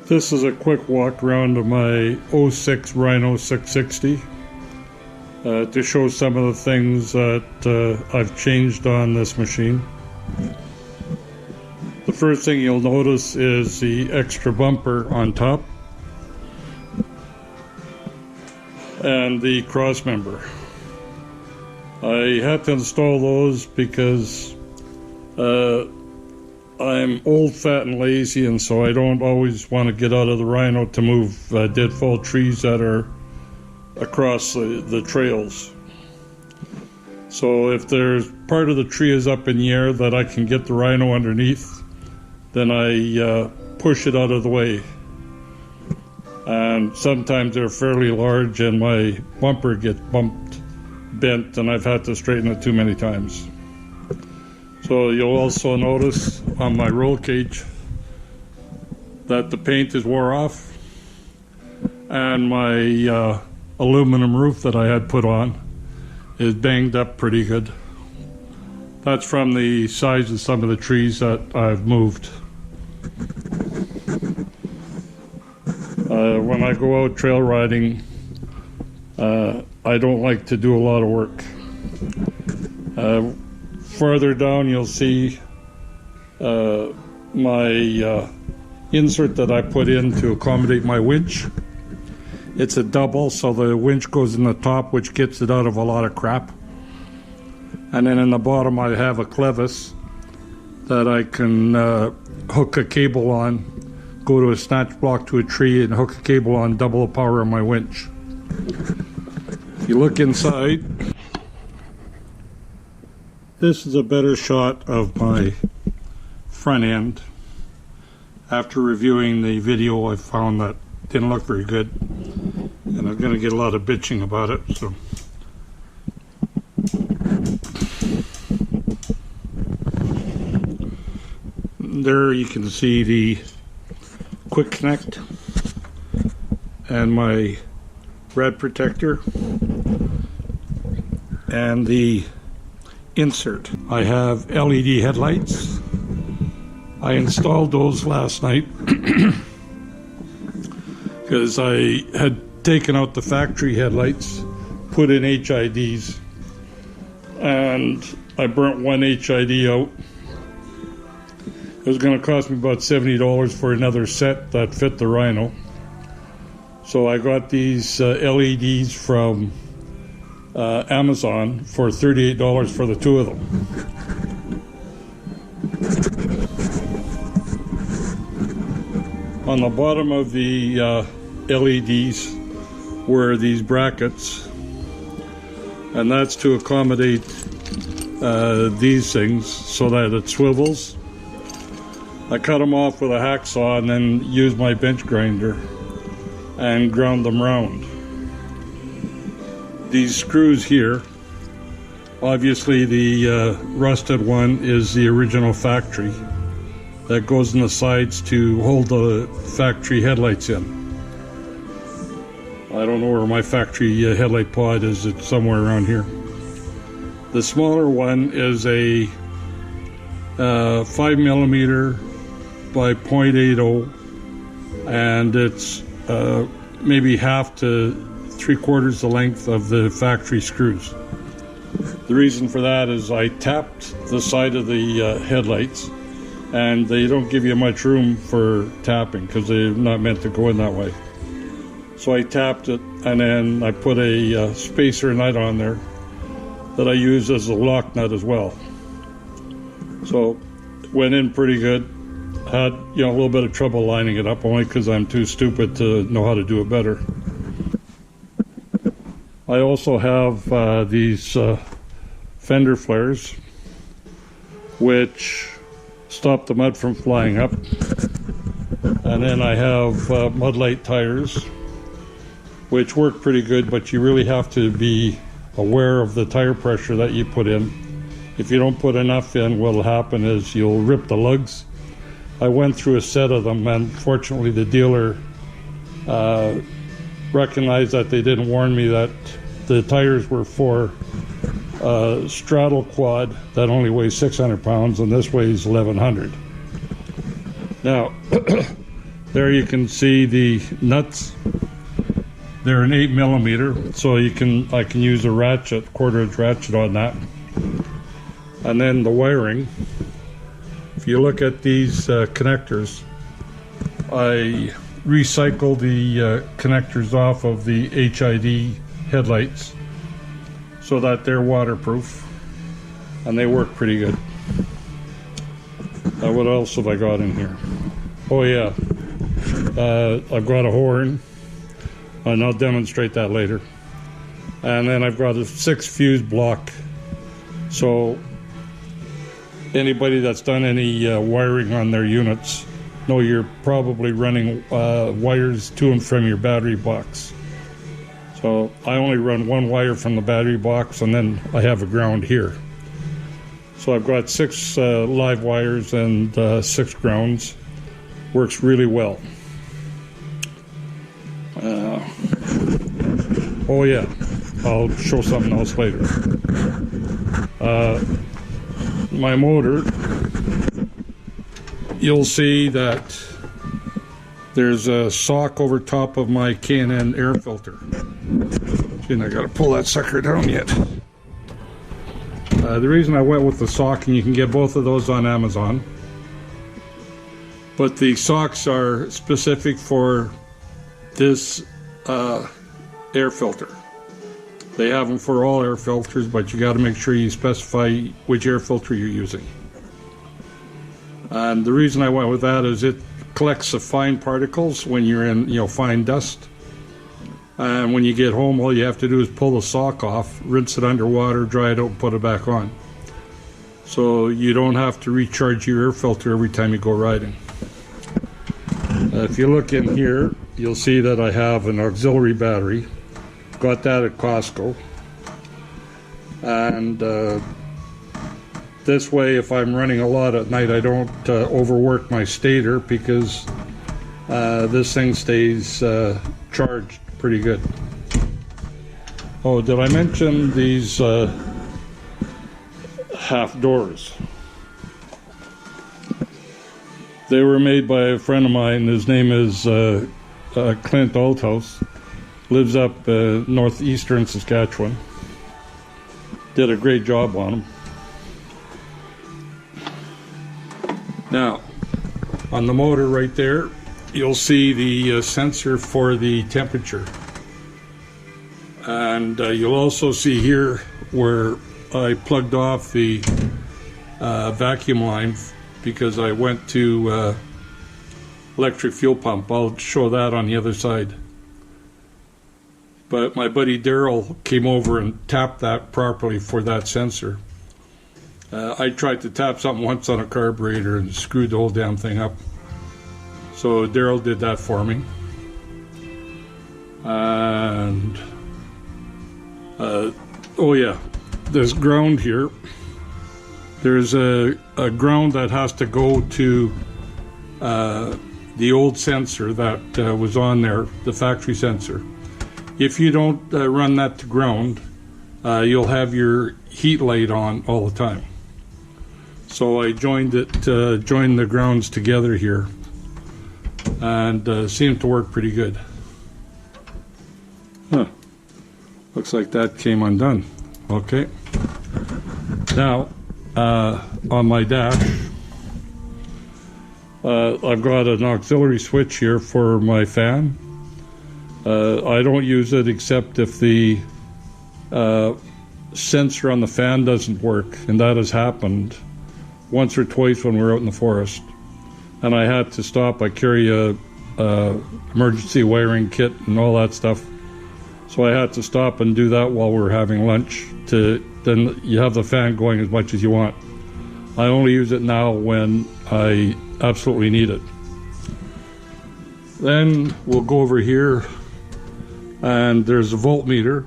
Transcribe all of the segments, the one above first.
This is a quick walk around of my '06 Rhino 660 to show some of the things that I've changed on this machine. The first thing you'll notice is the extra bumper on top and the cross member. I had to install those because I'm old, fat, and lazy, and so I don't always want to get out of the Rhino to move deadfall trees that are across the trails. So if there's part of the tree is up in the air that I can get the Rhino underneath, then I push it out of the way. And sometimes they're fairly large and my bumper gets bent, and I've had to straighten it too many times. So you'll also notice on my roll cage that the paint is wore off, and my aluminum roof that I had put on is banged up pretty good. That's from the size of some of the trees that I've moved. When I go out trail riding, I don't like to do a lot of work. Farther down you'll see my insert that I put in to accommodate my winch. It's a double, so the winch goes in the top, which gets it out of a lot of crap. And then in the bottom I have a clevis that I can hook a cable on, go to a snatch block to a tree and hook a cable on, double the power of my winch. If you look inside, this is a better shot of my front end. After reviewing the video, I found that it didn't look very good, and I'm going to get a lot of bitching about it. So there you can see the quick connect and my red protector and the insert. I have LED headlights. I installed those last night because I had taken out the factory headlights, put in HIDs, and I burnt one HID out. It was going to cost me about $70 for another set that fit the Rhino. So I got these LEDs from Amazon for $38 for the two of them. On the bottom of the LEDs were these brackets, and that's to accommodate these things so that it swivels. I cut them off with a hacksaw and then used my bench grinder and ground them round. These screws here, obviously the rusted one is the original factory that goes in the sides to hold the factory headlights in. I don't know where my factory headlight pod is. It's somewhere around here. The smaller one is a 5mm by 0.80, and it's maybe half to 3/4 the length of the factory screws. The reason for that is I tapped the side of the headlights, and they don't give you much room for tapping because they're not meant to go in that way. So I tapped it, and then I put a spacer nut on there that I use as a lock nut as well. So it went in pretty good. Had a little bit of trouble lining it up, only because I'm too stupid to know how to do it better. I also have these fender flares, which stop the mud from flying up. And then I have Mudlight tires, which work pretty good, but you really have to be aware of the tire pressure that you put in. If you don't put enough in, what'll happen is you'll rip the lugs. I went through a set of them, and fortunately the dealer recognized that they didn't warn me that the tires were for straddle quad that only weighs 600 pounds, and this weighs 1,100. Now, There you can see the nuts. They're an 8mm, so I can use a ratchet, quarter-inch ratchet on that. And then the wiring. If you look at these connectors, I recycle the connectors off of the HID headlights so that they're waterproof, and they work pretty good. What else have I got in here? Oh yeah, I've got a horn, and I'll demonstrate that later. And then I've got a 6 fuse block. So anybody that's done any wiring on their units know you're probably running wires to and from your battery box. So I only run one wire from the battery box, and then I have a ground here. So I've got 6 live wires and 6 grounds. Works really well. Oh yeah, I'll show something else later. My motor, you'll see that there's a sock over top of my K&N air filter. And I gotta pull that sucker down yet. The reason I went with the sock, and you can get both of those on Amazon, but the socks are specific for this air filter. They have them for all air filters, but you got to make sure you specify which air filter you're using. And the reason I went with that is it collects the fine particles when you're in, fine dust. And when you get home, all you have to do is pull the sock off, rinse it underwater, dry it out, and put it back on. So you don't have to recharge your air filter every time you go riding. If you look in here, you'll see that I have an auxiliary battery. Got that at Costco. And this way, if I'm running a lot at night, I don't overwork my stator, because this thing stays charged pretty good. Oh, did I mention these half doors? They were made by a friend of mine. His name is Clint Althouse. Lives up northeastern Saskatchewan. Did a great job on them. Now, on the motor right there, you'll see the sensor for the temperature. And you'll also see here where I plugged off the vacuum line, because I went to electric fuel pump. I'll show that on the other side. But my buddy Daryl came over and tapped that properly for that sensor. I tried to tap something once on a carburetor and screwed the whole damn thing up. So Daryl did that for me. And oh yeah, there's ground here. There's a ground that has to go to the old sensor that was on there, the factory sensor. If you don't run that to ground, you'll have your heat light on all the time. So I joined the grounds together here, and seemed to work pretty good. Huh. Looks like that came undone. Okay. Now, on my dash, I've got an auxiliary switch here for my fan. I don't use it except if the sensor on the fan doesn't work, and that has happened once or twice when we're out in the forest. And I had to stop. I carry a emergency wiring kit and all that stuff, so I had to stop and do that while we were having lunch. Then you have the fan going as much as you want. I only use it now when I absolutely need it. Then we'll go over here, and there's a voltmeter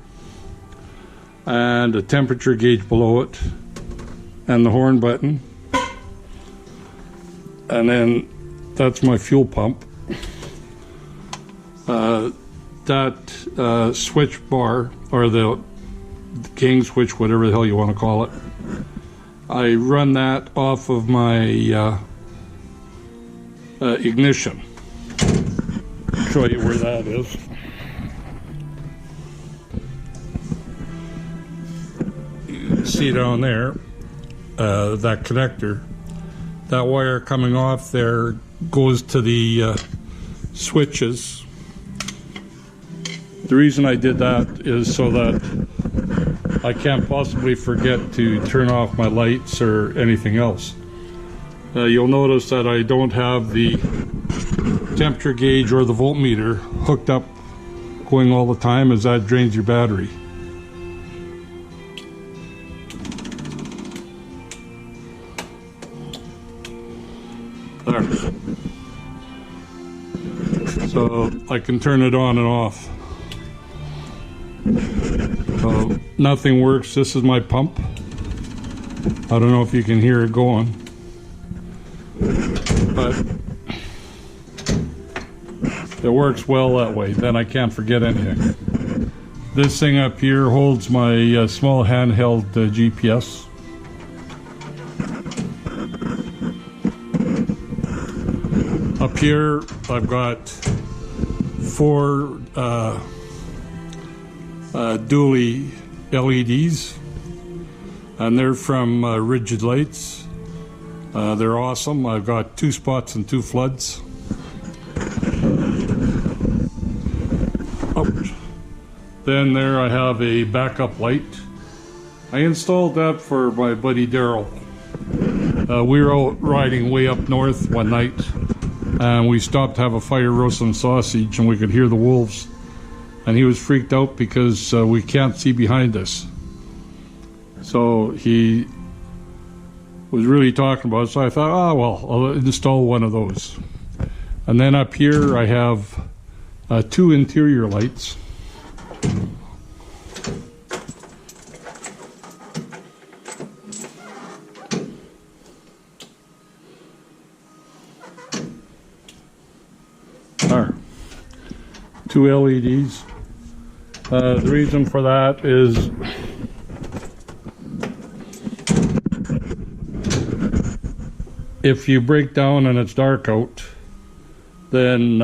and a temperature gauge below it, and the horn button, and then that's my fuel pump. That switch bar, or the king switch, whatever the hell you want to call it, I run that off of my ignition. show you where that is. You see down there, that connector. That wire coming off there goes to the switches. The reason I did that is so that I can't possibly forget to turn off my lights or anything else. You'll notice that I don't have the temperature gauge or the voltmeter hooked up going all the time, as that drains your battery. There. So I can turn it on and off. So nothing works. This is my pump. I don't know if you can hear it going, but it works well that way. Then I can't forget anything. This thing up here holds my small handheld GPS. Up here I've got 4 dually LEDs, and they're from Rigid Lights. They're awesome. I've got 2 spots and 2 floods. Then there I have a backup light. I installed that for my buddy Daryl. We were out riding way up north one night, and we stopped to have a fire, roast some sausage, and we could hear the wolves. And he was freaked out because we can't see behind us. So he was really talking about it, so I thought, oh well, I'll install one of those. And then up here I have 2 interior lights. There. 2 LEDs. The reason for that is if you break down and it's dark out, then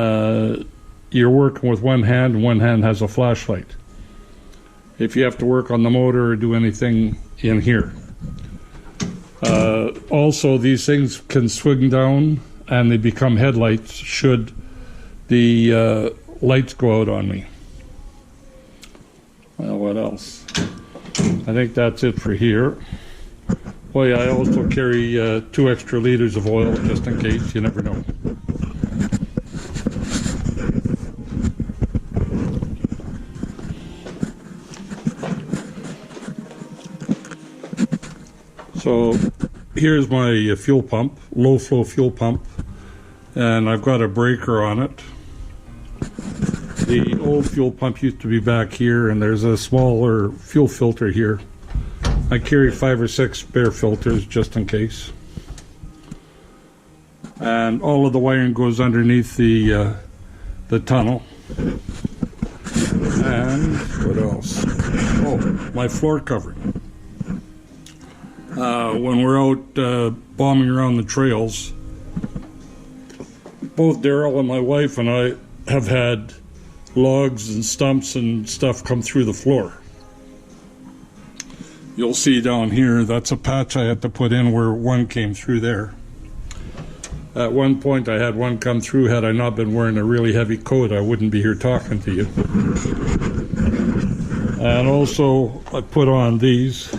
you're working with one hand, and one hand has a flashlight. If you have to work on the motor or do anything in here. Also, these things can swing down and they become headlights should the lights go out on me. Well, what else? I think that's it for here. Oh yeah, I also carry 2 extra liters of oil just in case, you never know. So here's my fuel pump, low flow fuel pump, and I've got a breaker on it. The old fuel pump used to be back here, and there's a smaller fuel filter here. I carry 5 or 6 spare filters just in case. And all of the wiring goes underneath the tunnel. And what else? Oh, my floor covering. When we're out bombing around the trails, both Daryl and my wife and I have had logs and stumps and stuff come through the floor. You'll see down here, that's a patch I had to put in where one came through there. At one point I had one come through. Had I not been wearing a really heavy coat, I wouldn't be here talking to you. And also I put on these.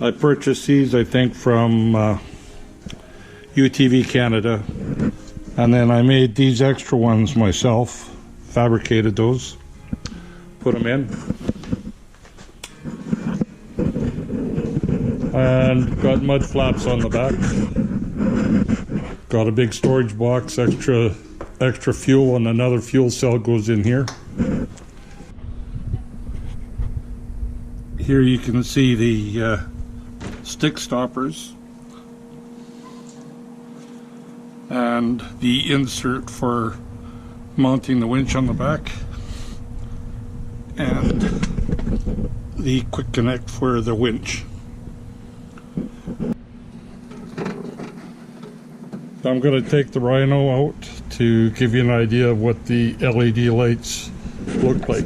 I purchased these, I think, from UTV Canada, and then I made these extra ones myself, fabricated those, put them in, and got mud flaps on the back. Got a big storage box, extra fuel, and another fuel cell goes in here. Here you can see the stick stoppers and the insert for mounting the winch on the back, and the quick connect for the winch. I'm going to take the Rhino out to give you an idea of what the LED lights look like.